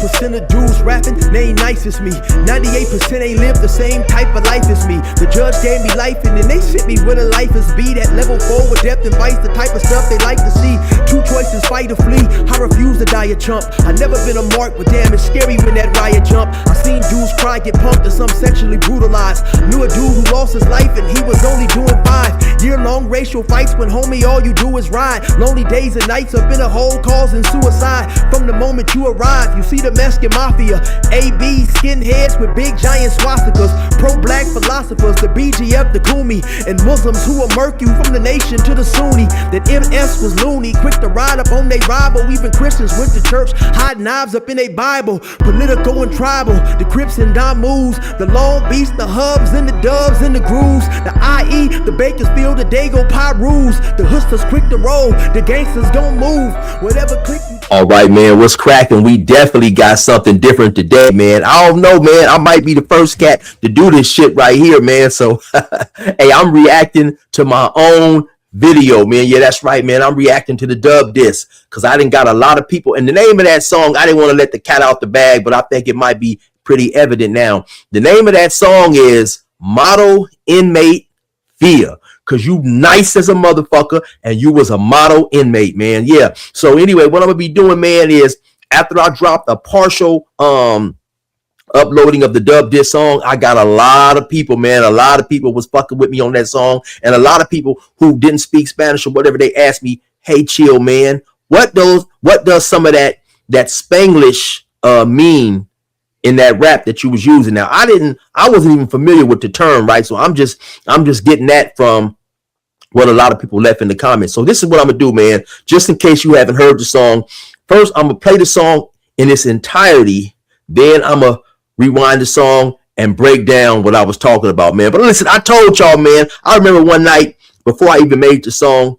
1% of dudes rapping, they ain't nice as me. 98% ain't live the same type of life as me. The judge gave me life and then they sent me where the life is be. That level 4 with depth and vice, the type of stuff they like to see. Two choices, fight or flee. I refuse to die a chump. I never been a mark, but damn, it's scary when that riot jump. I seen dudes cry, get pumped, and some sexually brutalized. Knew a dude who lost his life and he was only doing 5 year-long racial fights when homie all you do is ride. Lonely days and nights up in a hole causing suicide. From the moment you arrive, you see the Mexican mafia, AB skinheads with big giant swastikas, pro-black philosophers, the BGF, the Kumi, and Muslims who will murk you from the nation to the Sunni. That MS was loony, quick to ride up on they rival. Even Christians went to church, hide knives up in a Bible. Political and tribal, the Crips and Damus, the Long Beach, the Hubs and the Dubs and the Grooves, the IE, the Bakersfield, the Dago Pyrus, the hustlers quick to roll, the gangsters gon' move, whatever click you. All right, man, what's cracking? We definitely got something different today, man. I don't know, man. I might be the first cat to do this shit right here, man. So, hey, I'm reacting to my own video, man. Yeah, that's right, man. I'm reacting to the dub disc because I done got a lot of people. And the name of that song, I didn't want to let the cat out the bag, but I think it might be pretty evident now. The name of that song is Model Inmate Fear. Cause you nice as a motherfucker and you was a model inmate, man. Yeah. So anyway, what I'm gonna be doing, man, is after I dropped a partial uploading of the dub disc song, I got a lot of people, man. A lot of people was fucking with me on that song, and a lot of people who didn't speak Spanish or whatever, they asked me, hey, chill, man, what does some of that Spanglish mean in that rap that you was using? Now, I wasn't even familiar with the term, right? So I'm just getting that from what a lot of people left in the comments. So this is what I'm gonna do, man, just in case you haven't heard the song. First, I'm gonna play the song in its entirety, then I'm gonna rewind the song and break down what I was talking about, man. But listen, I told y'all, man, I remember one night before I even made the song,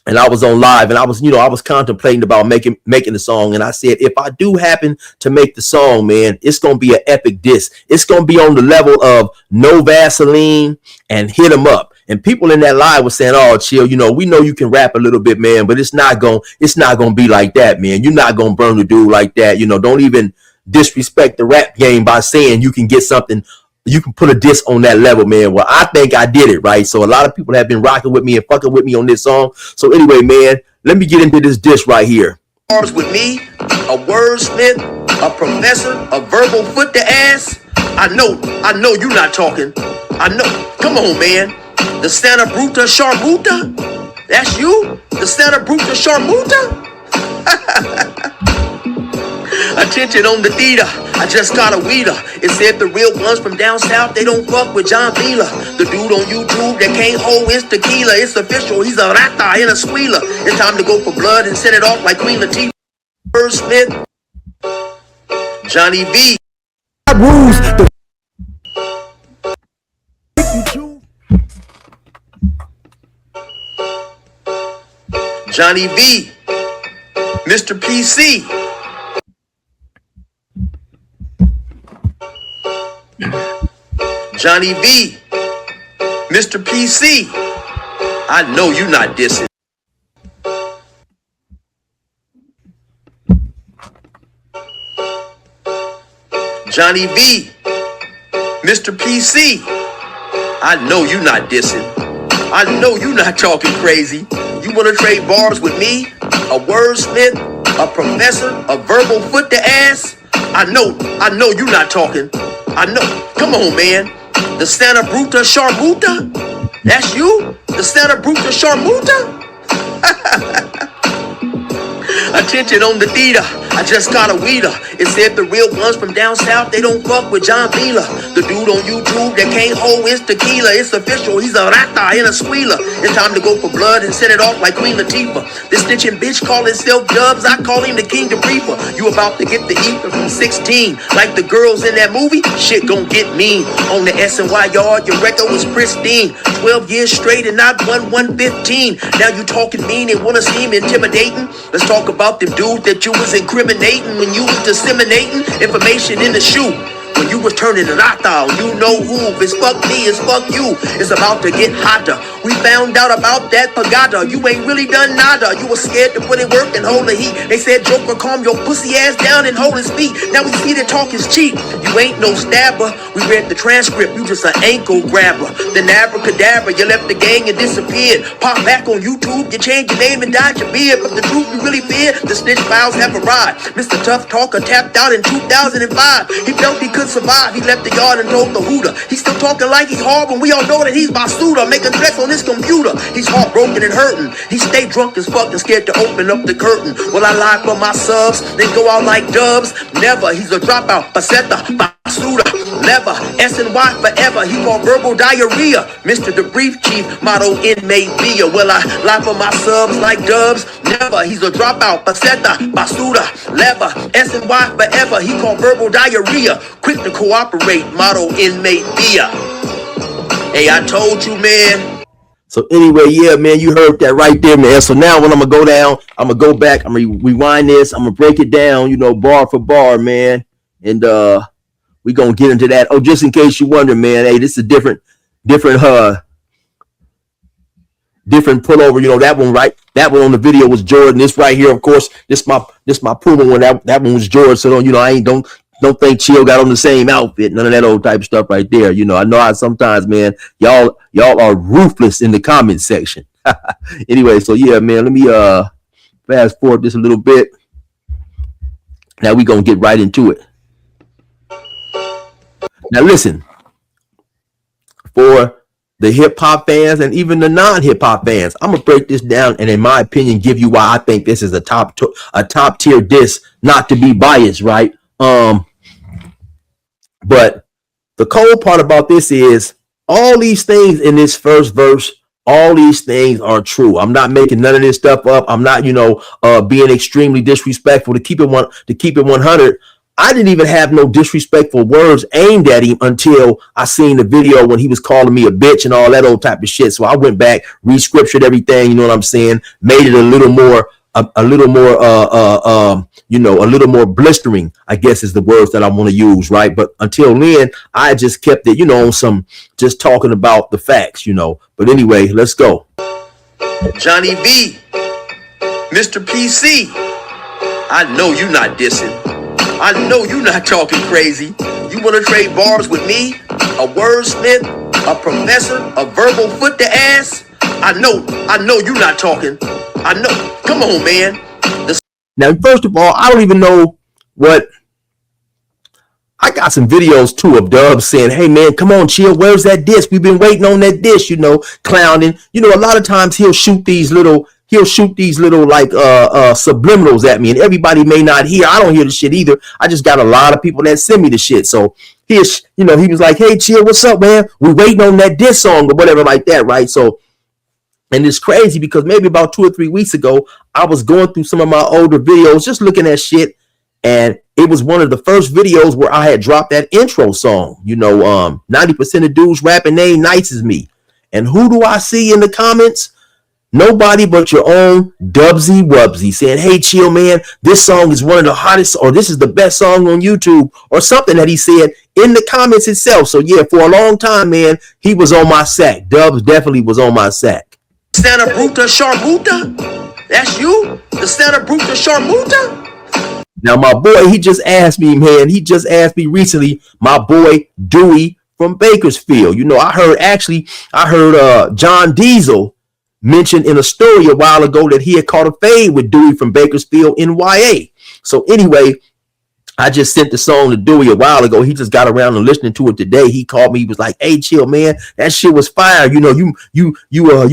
and I was on live, and I was contemplating about making the song, and I said, if I do happen to make the song, man, it's gonna be an epic disc. It's gonna be on the level of No Vaseline and Hit 'Em Up. And people in that live were saying, oh, chill, we know you can rap a little bit, man, but it's not gonna be like that, man. You're not gonna burn the dude like that. Don't even disrespect the rap game by saying you can get something, you can put a disc on that level, man. Well, I think I did it, right? So a lot of people have been rocking with me and fucking with me on this song. So anyway, man, let me get into this disc right here. With me, a wordsmith, a professor, a verbal foot to ass. I know you're not talking. I know. Come on, man. The Santa Bruta Sharmuta? That's you? The Santa Bruta Sharmuta? Attention on the theater, I just got a weeder. It said the real ones from down south, they don't fuck with John Vila. The dude on YouTube that can't hold his tequila. It's official, he's a rata and a squealer. It's time to go for blood and send it off like Queen Latifah. Smith, Johnny V. Johnny V, Mr. PC, Johnny V, Mr. PC. I know you're not dissing. Johnny V, Mr. PC. I know you're not dissing. I know you're not talking crazy. You want to trade bars with me? A wordsmith, a professor, a verbal foot to ass? I know you're not talking. I know. Come on, man. The Santa Bruta Sharmuta? That's you? The Santa Bruta Sharmuta? Attention on the theater, I just got a weeder. It said the real ones from down south, they don't fuck with John Vila. The dude on YouTube that can't hold his tequila. It's official, he's a rata and a squealer. It's time to go for blood and send it off like Queen Latifah. This snitching bitch call himself Dubs, I call him the King Debriefing. You about to get the ether from 16. Like the girls in that movie, shit gon' get mean. On the SNY yard, your record was pristine. 12 years straight and not 115. Now you talking mean and wanna seem intimidating? Let's talk about them dudes that you was incriminating when you was disseminating information in the shoe. When you was turning it out, you know who. If it's fuck me, it's fuck you. It's about to get hotter. We found out about that pagada. You ain't really done nada. You were scared to put in work and hold the heat. They said, Joker, calm your pussy ass down and hold his feet. Now we see that talk is cheap. You ain't no stabber. We read the transcript. You just an ankle grabber. Then abracadabra, you left the gang and disappeared. Pop back on YouTube, you changed your name and dyed your beard. But the truth you really fear, the snitch files have arrived. Mr. Tough Talker tapped out in 2005. He felt he could survive. He left the yard and told the hooter. He's still talking like he's hard when we all know that he's my suitor. Making threats on his computer. He's heartbroken and hurting. He stay drunk as fuck and scared to open up the curtain. Will I lie for my subs? Then go out like dubs? Never. He's a dropout. Paseta, basuda, never. S&Y forever. He called verbal diarrhea. Mr. Debrief Chief, motto Inmate be. Will I lie for my subs like dubs? Never. He's a dropout. Paseta, basuda, never. S&Y forever. He called verbal diarrhea. Quick to cooperate. Motto Inmate be. Hey, I told you, man. So anyway, yeah, man, you heard that right there, man. So now when I'm gonna go down, I'm gonna go back, I'm gonna rewind this, I'm gonna break it down, you know, bar for bar, man. And we gonna get into that. Oh, just in case you wonder, man, hey, this is a different pullover. You know, that one, right? That one on the video was Jordan. This right here, of course, this my Puma one. That one was Jordan. So don't think Chill got on the same outfit. None of that old type of stuff right there. You know, I know how sometimes, man, y'all are ruthless in the comment section. Anyway, so yeah, man, let me fast forward this a little bit. Now we gonna get right into it. Now listen, for the hip hop fans and even the non-hip hop fans, I'm gonna break this down and in my opinion give you why I think this is a top tier diss, not to be biased, right? But the cold part about this is all these things in this first verse, all these things are true. I'm not making none of this stuff up. I'm not, being extremely disrespectful. To keep it 100. I didn't even have no disrespectful words aimed at him until I seen the video when he was calling me a bitch and all that old type of shit. So I went back, re-scriptured everything, you know what I'm saying? Made it a little more blistering, I guess is the words that I want to use, right? But until then, I just kept it, on some just talking about the facts, But anyway, let's go. Johnny V, Mr. PC, I know you not dissing. I know you not talking crazy. You want to trade bars with me? A wordsmith, a professor, a verbal foot to ass? I know you not talking. I know. Come on, man. Now, first of all, I don't even know what. I got some videos too of Dubs saying, "Hey, man, come on, Chill. Where's that diss? We've been waiting on that diss." Clowning. A lot of times he'll shoot these little like subliminals at me, and everybody may not hear. I don't hear the shit either. I just got a lot of people that send me the shit. So he was like, "Hey, Chill, what's up, man? We're waiting on that diss song or whatever like that, right?" So. And it's crazy because maybe about 2 or 3 weeks ago, I was going through some of my older videos, just looking at shit. And it was one of the first videos where I had dropped that intro song. 90% of dudes rapping ain't nice as me. And who do I see in the comments? Nobody but your own Dubsy Wubsy saying, "Hey, Chill, man, this song is one of the hottest, or this is the best song on YouTube," or something that he said in the comments itself. So yeah, for a long time, man, he was on my sack. Dubs definitely was on my sack. Santa Bruta Sharmuta? That's you? The Santa Bruta Sharmuta? Now, my boy, he just asked me, man. He just asked me recently, my boy Dewey from Bakersfield. I heard John Diesel mention in a story a while ago that he had caught a fade with Dewey from Bakersfield in YA. So anyway, I just sent the song to Dewey a while ago. He just got around to listening to it today. He called me. He was like, "Hey, Chill, man, that shit was fire. You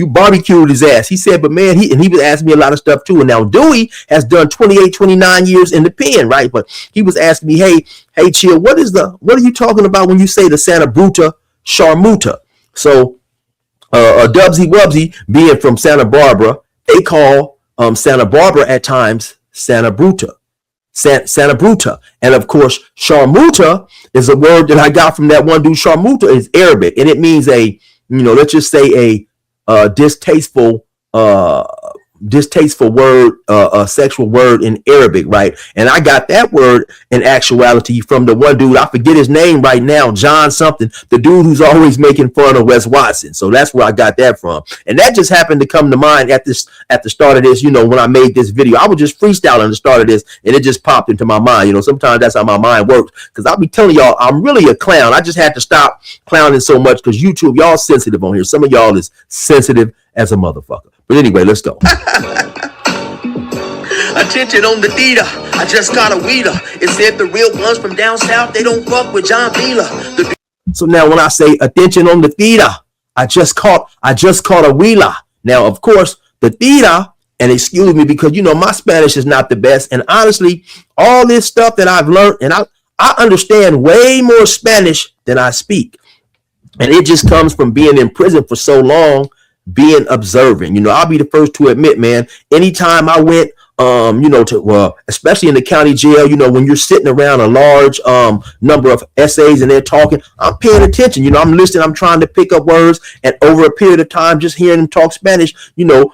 barbecued his ass." He said, "But man," he was asking me a lot of stuff too. And now Dewey has done 28, 29 years in the pen, right? But he was asking me, hey, Chill, what are you talking about when you say the Santa Bruta Sharmuta?" So, Dubsy Wubsy, being from Santa Barbara, they call Santa Barbara at times Santa Bruta. Santa Bruta. And of course, Sharmuta is a word that I got from that one dude. Sharmuta is Arabic, and it means let's just say a distasteful distasteful word, sexual word in Arabic, right? And I got that word in actuality from the one dude, I forget his name right now, John something, the dude who's always making fun of Wes Watson. So that's where I got that from. And that just happened to come to mind at the start of this, when I made this video. I was just freestyling at the start of this, and it just popped into my mind. Sometimes that's how my mind works, because I'll be telling y'all I'm really a clown. I just had to stop clowning so much because YouTube, y'all sensitive on here. Some of y'all is sensitive as a motherfucker. But anyway, let's go. Attention on the theater, I just got a weeder. It said the real ones from down south, they don't fuck with John Vila. So now when I say attention on the theater, I just caught a wheeler. Now, of course, the theater, and excuse me because, my Spanish is not the best. And honestly, all this stuff that I've learned, and I understand way more Spanish than I speak. And it just comes from being in prison for so long, being observant. I'll be the first to admit, man, anytime I went, especially in the county jail, when you're sitting around a large number of essays and they're talking, I'm paying attention. I'm listening, I'm trying to pick up words, and over a period of time, just hearing them talk Spanish, you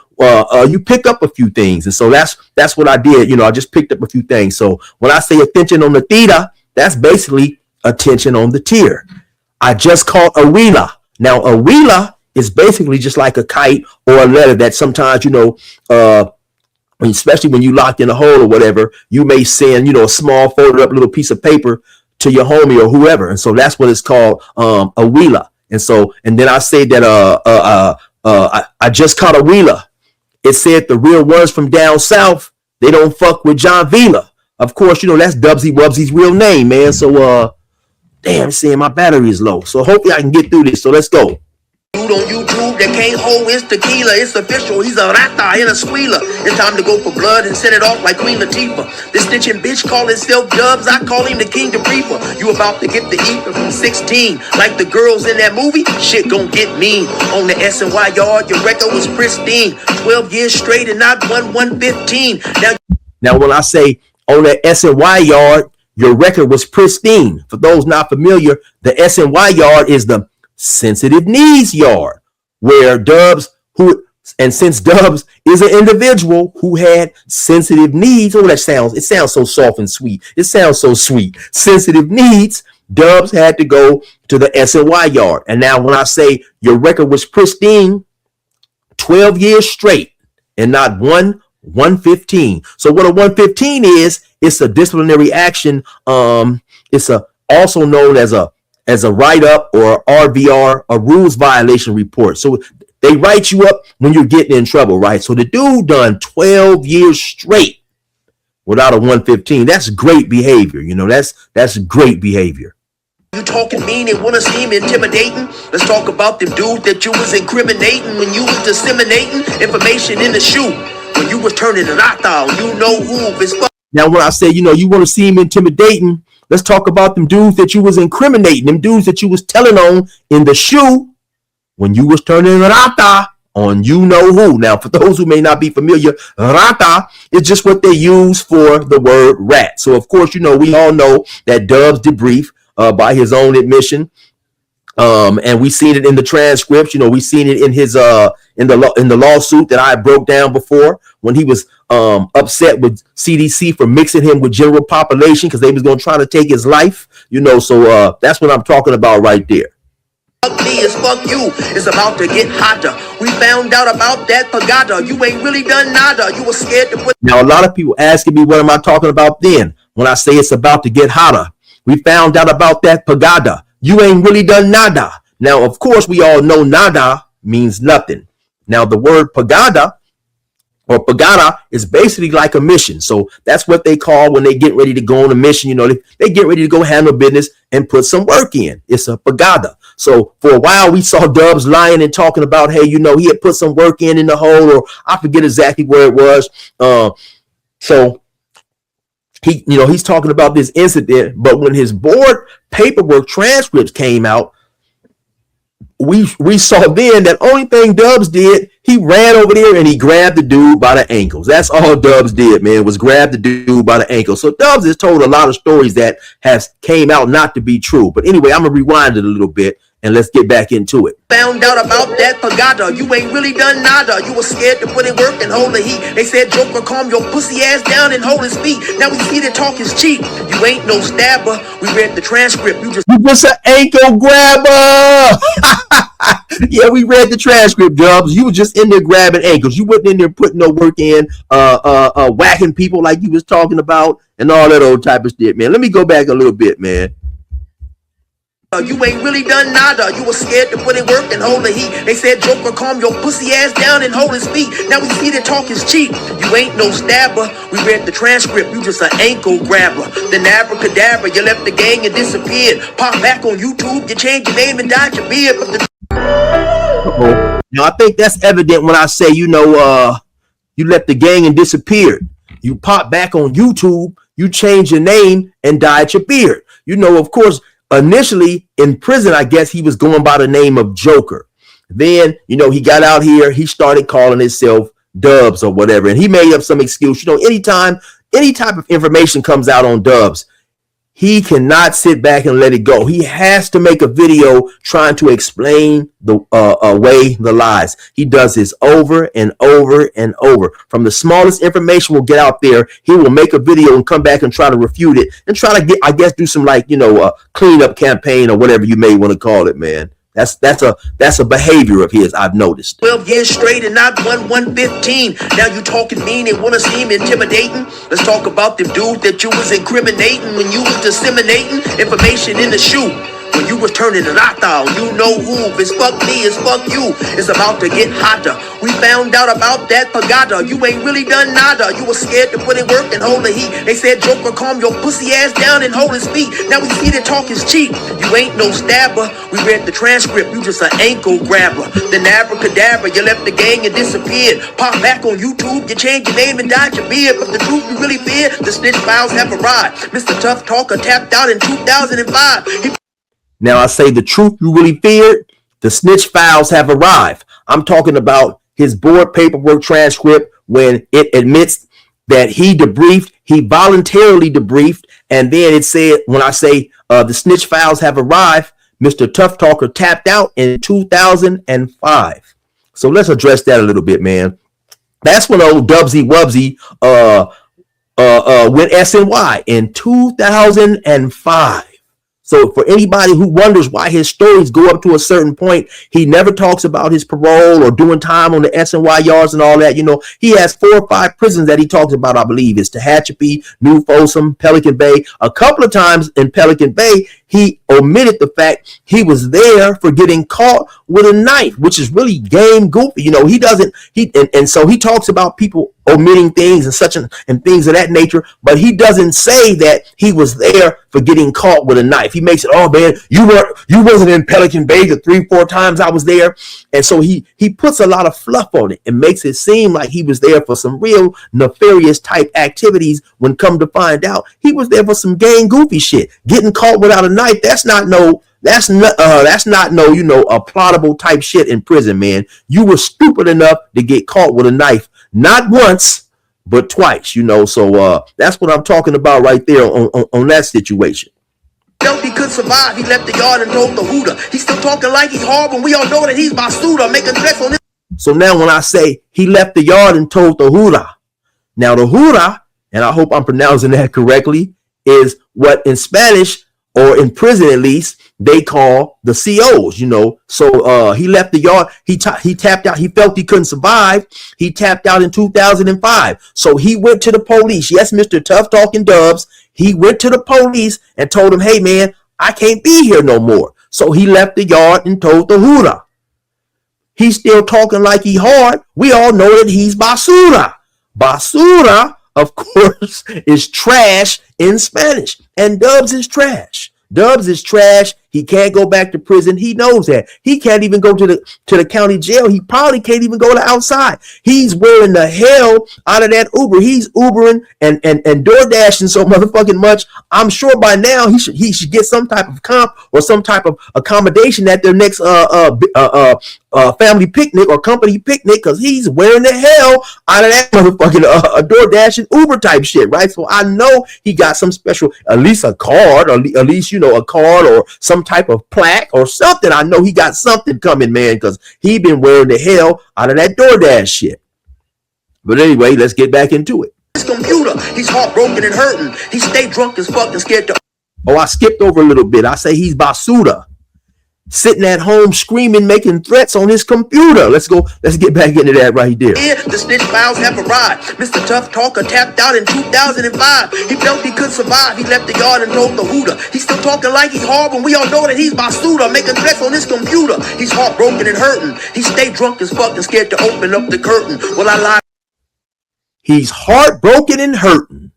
pick up a few things. And so that's what I did. I just picked up a few things. So when I say attention on the theater, that's basically attention on the tier. I just caught a wheeler. Now, a wheeler is basically just like a kite or a letter that sometimes, especially when you locked in a hole or whatever, you may send, a small folded up little piece of paper to your homie or whoever. And so that's what it's called, a wheeler. And then I say that I just caught a wheeler. It said the real ones from down south, they don't fuck with John Vila. Of course, that's Dubsy Wubsy's real name, man. So damn, saying my battery is low. So hopefully I can get through this. So let's go. Dude on YouTube that can't hold his tequila. It's official, he's a rata and a squealer. It's time to go for blood and set it off like Queen Latifah. This snitching bitch call himself Dubs, I call him the King Debriefing. You about to get the heat from 16. Like the girls in that movie, shit gon' get mean. On the SNY yard, your record was pristine. 12 years straight and not 115. Now when I say on the SNY yard, your record was pristine. For those not familiar, the SNY yard is the sensitive needs yard, where since Dubs is an individual who had sensitive needs, it sounds so soft and sweet. It sounds so sweet. Sensitive needs, Dubs had to go to the SNY yard. And now when I say your record was pristine, 12 years straight and not 115. So what a 115 is, it's a disciplinary action. It's also known as a write-up or RVR, a rules violation report. So they write you up when you're getting in trouble, right? So the dude done 12 years straight without a 115. That's great behavior. That's great behavior. You talking mean and wanna seem intimidating? Let's talk about them dudes that you was incriminating when you was disseminating information in the shoe. When you was turning the rata, you know who is fuck. Now when I say, you want to seem intimidating, let's talk about them dudes that you was incriminating, them dudes that you was telling on in the shoe when you was turning rata on you know who. Now, for those who may not be familiar, rata is just what they use for the word rat. So, of course, we all know that Dubs debrief by his own admission. And we seen it in the transcripts. We seen it in his in the lawsuit that I broke down before, when he was upset with CDC for mixing him with general population because they was going to try to take his life. So that's what I'm talking about right there. Fuck me is fuck you. It's about to get hotter. We found out about that pagada. You ain't really done nada. You were scared to put. Now a lot of people asking me, what am I talking about then when I say it's about to get hotter? We found out about that pagada. You ain't really done nada. Now, of course, we all know nada means nothing. Now, the word pagada or pagada is basically like a mission. So that's what they call when they get ready to go on a mission. They get ready to go handle business and put some work in. It's a pagada. So for a while, we saw Dubs lying and talking about, hey, he had put some work in the hole, or I forget exactly where it was. So he's talking about this incident, but when his board paperwork transcripts came out, we saw then that only thing Dubs did, he ran over there and he grabbed the dude by the ankles. That's all Dubs did, man, was grab the dude by the ankles. So Dubs has told a lot of stories that has came out not to be true. But anyway, I'm gonna rewind it a little bit and let's get back into it. Found out about that pagada. You ain't really done nada. You was scared to put in work and hold the heat. They said, Joker, calm your pussy ass down and hold his feet. Now we see that talk is cheap. You ain't no stabber. We read the transcript. You just an ankle grabber. Yeah, we read the transcript, Dubs. You was just in there grabbing ankles. You wasn't in there putting no work in, whacking people like you was talking about and all that old type of shit, man. Let me go back a little bit, man. You ain't really done nada. You was scared to put in work and hold the heat. They said, Joker, calm your pussy ass down and hold his feet. Now we see that talk is cheap. You ain't no stabber. We read the transcript. You just an ankle grabber. Then abracadabra, you left the gang and disappeared. Pop back on YouTube, you changed your name and dyed your beard. But the Now I think that's evident when I say, you left the gang and disappeared. You pop back on YouTube, you change your name and dyed your beard. Of course, initially in prison, I guess he was going by the name of Joker. Then, he got out here, he started calling himself Dubs or whatever, and he made up some excuse. Anytime any type of information comes out on Dubs, he cannot sit back and let it go. He has to make a video trying to explain away the lies. He does this over and over and over. From the smallest information will get out there, he will make a video and come back and try to refute it and try to do some cleanup campaign or whatever you may want to call it, man. That's a behavior of his, I've noticed. 12 years straight and not 115. Now you talking mean and wanna seem intimidating. Let's talk about them dudes that you was incriminating when you was disseminating information in the shoe. When you was turning a rata, you know who. If it's fuck me, it's fuck you. It's about to get hotter. We found out about that pagada. You ain't really done nada. You was scared to put in work and hold the heat. They said, Joker, calm your pussy ass down and hold his feet. Now we see that talk is cheap. You ain't no stabber. We read the transcript. You just an ankle grabber. Then abracadabra, you left the gang and disappeared. Pop back on YouTube, you changed your name and dyed your beard. But the truth you really fear, the snitch files have arrived. Mr. Tough Talker tapped out in 2005. Now I say the truth you really feared, the snitch files have arrived. I'm talking about his board paperwork transcript when it admits that he debriefed, he voluntarily debriefed, and then it said, when I say the snitch files have arrived, Mr. Tough Talker tapped out in 2005. So let's address that a little bit, man. That's when old Dubsy Wubsy went SNY in 2005. So for anybody who wonders why his stories go up to a certain point, he never talks about his parole or doing time on the SNY yards and all that. He has 4 or 5 prisons that he talks about, I believe. It's Tehachapi, New Folsom, Pelican Bay. A couple of times in Pelican Bay, he omitted the fact he was there for getting caught with a knife, which is really game goofy. So he talks about people omitting things and things of that nature, but he doesn't say that he was there for getting caught with a knife. He makes it, oh man, you wasn't in Pelican Bay the 3-4 times I was there. And so he puts a lot of fluff on it and makes it seem like he was there for some real nefarious type activities, when come to find out he was there for some gang goofy shit. Getting caught without a knife, that's not a plottable type shit in prison, man. You were stupid enough to get caught with a knife, not once, but twice, So that's what I'm talking about right there on that situation. Felt he could survive, he left the yard and told the hooter. He's still talking like he's hard when we all know that he's my suitor, making threats on this. So now when I say he left the yard and told the hooter, now the hooter, and I hope I'm pronouncing that correctly, is what in Spanish, or in prison at least, they call the COs, So he left the yard. He tapped out. He felt he couldn't survive. He tapped out in 2005. So he went to the police. Yes, Mr. Tough Talking Dubs. He went to the police and told him, hey, man, I can't be here no more. So he left the yard and told the hooter. He's still talking like he hard. We all know that he's basura. Basura, of course, is trash in Spanish. And Dubs is trash. Dubs is trash. He can't go back to prison. He knows that. He can't even go to the county jail. He probably can't even go to outside. He's wearing the hell out of that Uber. He's Ubering and DoorDashing so motherfucking much. I'm sure by now he should get some type of comp or some type of accommodation at their next family picnic or company picnic, because he's wearing the hell out of that motherfucking DoorDash and Uber type shit, right? So I know he got some special, at least a card, or at least a card or some some type of plaque or something. I know he got something coming, man, because he been wearing the hell out of that DoorDash shit. But anyway, let's get back into it. His computer, he's heartbroken and hurting. He stay drunk as fuck and scared to. Oh, I skipped over a little bit. I say he's basura, sitting at home screaming, making threats on his computer. Let's get back into that right there. Yeah, the snitch files have arrived. Mr. Tough Talker tapped out in 2005. He felt he could survive. He left the yard and told the hooter. He's still talking like he's hard when we all know that he's basura, making threats on his computer. He's heartbroken and hurting. He stay drunk as fuck and scared to open up the curtain. Well, I lied. He's heartbroken and hurting,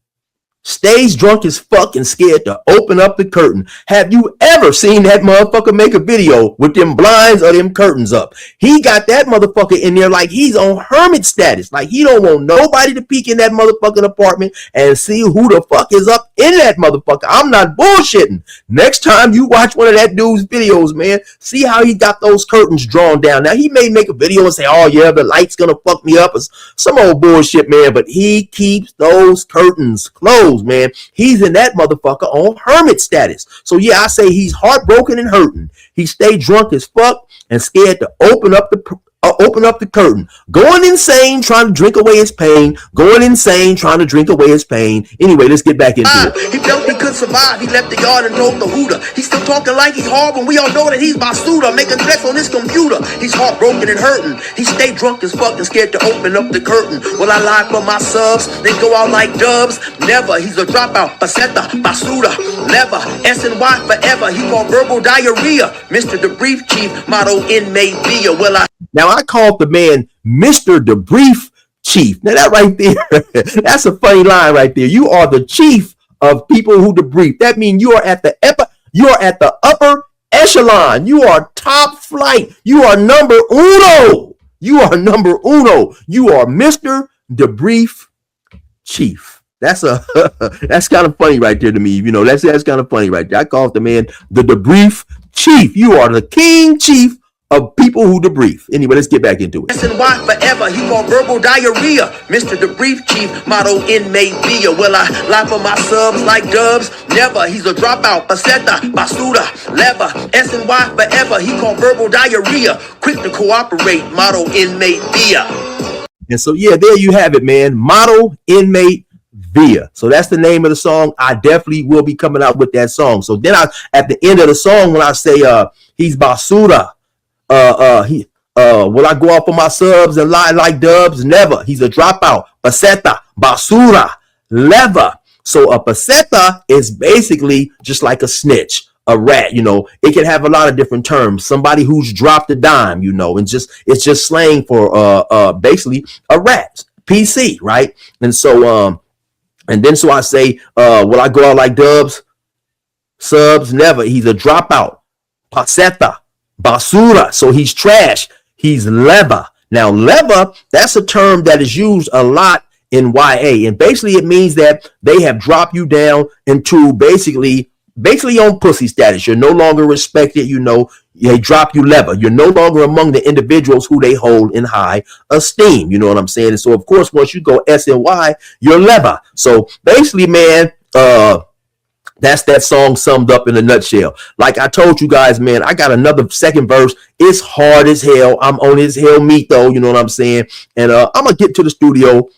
stays drunk as fuck and scared to open up the curtain. Have you ever seen that motherfucker make a video with them blinds or them curtains up? He got that motherfucker in there like he's on hermit status. Like he don't want nobody to peek in that motherfucking apartment and see who the fuck is up in that motherfucker. I'm not bullshitting. Next time you watch one of that dude's videos, man, see how he got those curtains drawn down. Now he may make a video and say, oh yeah, the light's gonna fuck me up, or some old bullshit, man, but he keeps those curtains closed, man. He's in that motherfucker on hermit status. So yeah, I say he's heartbroken and hurting. He stayed drunk as fuck and scared to open up the curtain, going insane trying to drink away his pain, Anyway, let's get back into it. He felt he could survive. He left the yard and told the hooter. He's still talking like he's hard when we all know that he's basura, making threats on his computer. He's heartbroken and hurting. He stay drunk as fuck and scared to open up the curtain. Well, I lie for my subs. They go out like dubs. Never. He's a dropout. Paseta, basura, never. SNY forever. He called verbal diarrhea. Mr. Debrief Chief, motto Inmate via. Now I called the man Mr. Debrief Chief. Now that right there, that's a funny line right there. You are the chief of people who debrief. That means you are at the upper echelon. You are top flight. You are number uno. You are Mr. Debrief Chief. That's kind of funny right there to me. You know, that's kind of funny right there. I called the man the Debrief Chief. You are the king chief of people who debrief. Anyway, let's get back into it. SNY forever. He called verbal diarrhea. Mr. Debrief Chief, motto Inmate via. Will I lie for my subs like dubs? Never. He's a dropout. Paseta, basura, lever. SNY forever. He called verbal diarrhea. Quick to cooperate. Motto Inmate via. And so, yeah, there you have it, man. Motto Inmate via. So that's the name of the song. I definitely will be coming out with that song. So then at the end of the song, when I say he's basura, will I go off on my subs and lie like dubs? Never. He's a dropout. Paseta, basura, lever. So a paseta is basically just like a snitch, a rat. You know, it can have a lot of different terms. Somebody who's dropped a dime, you know, and it's just slang for basically a rat. PC, right? And so so I say, will I go out like dubs? Subs? Never. He's a dropout. Paseta, basura. So he's trash. He's lever. Now, lever, that's a term that is used a lot in YA. And basically it means that they have dropped you down into basically on pussy status. You're no longer respected. You know, they drop you lever. You're no longer among the individuals who they hold in high esteem. You know what I'm saying? And so, of course, once you go SNY, you're lever. So basically, man, that's that song summed up in a nutshell. Like I told you guys, man, I got another second verse. It's hard as hell. I'm on his hell meat, though. You know what I'm saying? And I'm going to get to the studio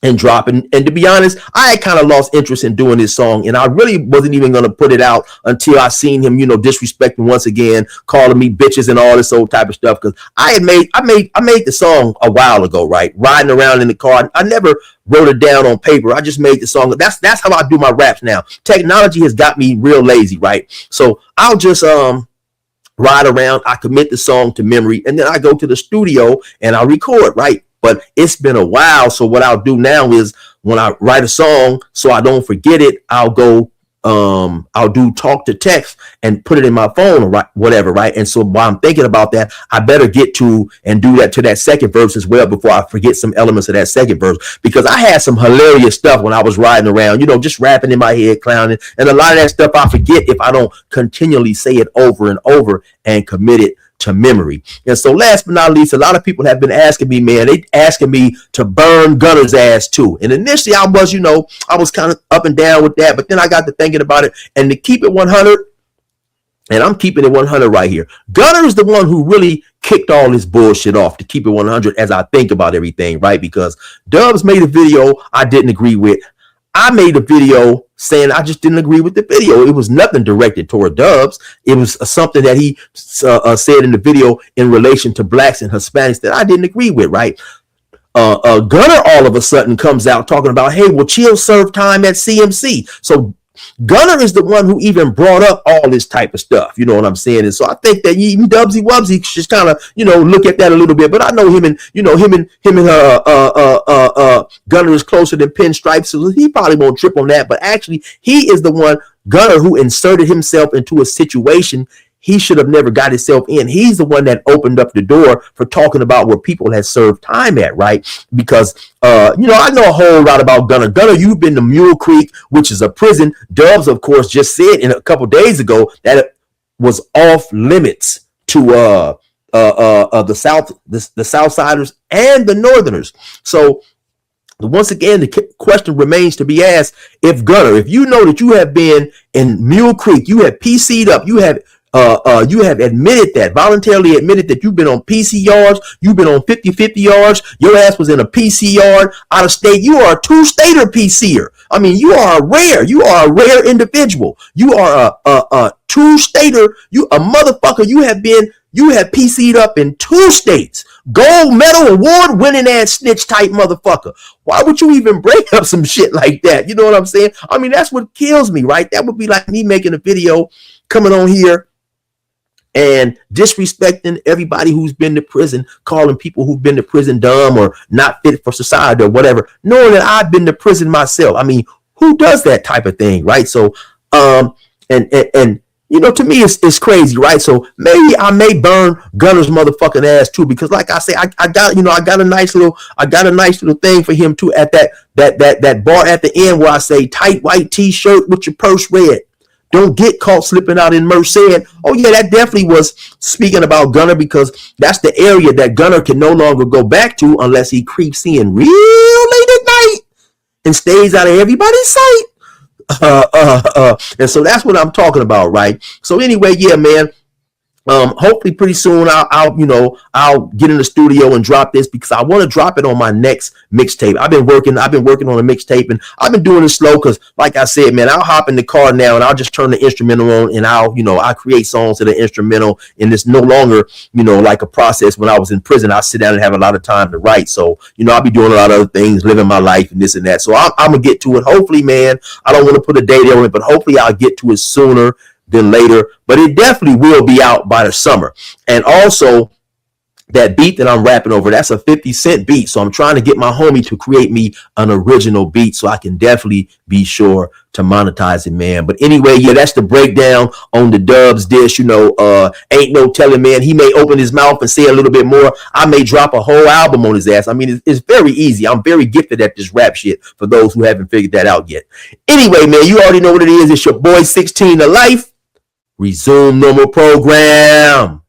and drop. And to be honest, I had kind of lost interest in doing this song, and I really wasn't even going to put it out until I seen him, you know, disrespecting once again, calling me bitches and all this old type of stuff. Because I made the song a while ago, right? Riding around in the car. I never wrote it down on paper. I just made the song. That's how I do my raps now. Technology has got me real lazy, right? So I'll just ride around. I commit the song to memory, and then I go to the studio and I record, right? But it's been a while, so what I'll do now is when I write a song, so I don't forget it, I'll do talk to text and put it in my phone or whatever, right? And so while I'm thinking about that, I better get to and do that to that second verse as well before I forget some elements of that second verse, because I had some hilarious stuff when I was riding around, you know, just rapping in my head, clowning, and a lot of that stuff I forget if I don't continually say it over and over and commit it to memory. And so last but not least, a lot of people have been asking me, man, they asking me to burn Gunner's ass too. And initially I was kind of up and down with that, but then I got to thinking about it, and to keep it 100, and I'm keeping it 100 right here. Gunner is the one who really kicked all this bullshit off, to keep it 100 as I think about everything, right? Because Dubs made a video I didn't agree with. I made a video saying I just didn't agree with the video. It was nothing directed toward Dubs. It was something that he said in the video in relation to blacks and Hispanics that I didn't agree with, right? Gunner all of a sudden comes out talking about, hey, well, Chill served time at CMC. So Gunner is the one who even brought up all this type of stuff. You know what I'm saying? And so I think that even Dubsy Wubsy just kind of, look at that a little bit. But I know him and Gunner is closer than pinstripes, so he probably won't trip on that. But actually, he is the one, Gunner, who inserted himself into a situation he should have never got himself in. He's the one that opened up the door for talking about where people had served time at, right? Because, I know a whole lot about Gunner. Gunner, you've been to Mule Creek, which is a prison. Dubs, of course, just said a couple days ago that it was off limits to the Southsiders and the Northerners. So once again, the question remains to be asked: if Gunner, if you know that you have been in Mule Creek, you have PC'd up, you have admitted that, voluntarily admitted that you've been on PC yards, you've been on 50-50 yards, your ass was in a PC yard out of state. You are a two-stater PCer. I mean, you are a rare individual. You are a two-stater, you a motherfucker. You have PC'd up in 2 states. Gold medal award winning ass snitch type motherfucker. Why would you even bring up some shit like that? You know what I'm saying? I mean, that's what kills me, right? That would be like me making a video, coming on here and disrespecting everybody who's been to prison, calling people who've been to prison dumb or not fit for society or whatever, knowing that I've been to prison myself. I mean, who does that type of thing, right? So, to me, it's crazy, right? So maybe I may burn Gunner's motherfucking ass too, because like I say, I got a nice little thing for him too at that bar at the end where I say, tight white t-shirt with your purse red. Don't get caught slipping out in Merced. Oh yeah, that definitely was speaking about Gunner, because that's the area that Gunner can no longer go back to unless he creeps in real late at night and stays out of everybody's sight. And so that's what I'm talking about, right? So anyway, yeah, man. Hopefully pretty soon I'll get in the studio and drop this, because I want to drop it on my next mixtape. I've been working on a mixtape, and I've been doing it slow because, like I said, man, I'll hop in the car now and I'll just turn the instrumental on, and I create songs to the instrumental, and it's no longer like a process. When I was in prison, I sit down and have a lot of time to write. So I'll be doing a lot of other things, living my life and this and that. So I'm gonna get to it. Hopefully, man, I don't want to put a date on it, but hopefully I'll get to it sooner than later, but it definitely will be out by the summer. And also, that beat that I'm rapping over, that's a 50 Cent beat. So I'm trying to get my homie to create me an original beat so I can definitely be sure to monetize it, man. But anyway, yeah, that's the breakdown on the Dubs dish. Ain't no telling, man. He may open his mouth and say a little bit more. I may drop a whole album on his ass. I mean, it's very easy. I'm very gifted at this rap shit, for those who haven't figured that out yet. Anyway, man, you already know what it is. It's your boy 16 to life. Resume normal program.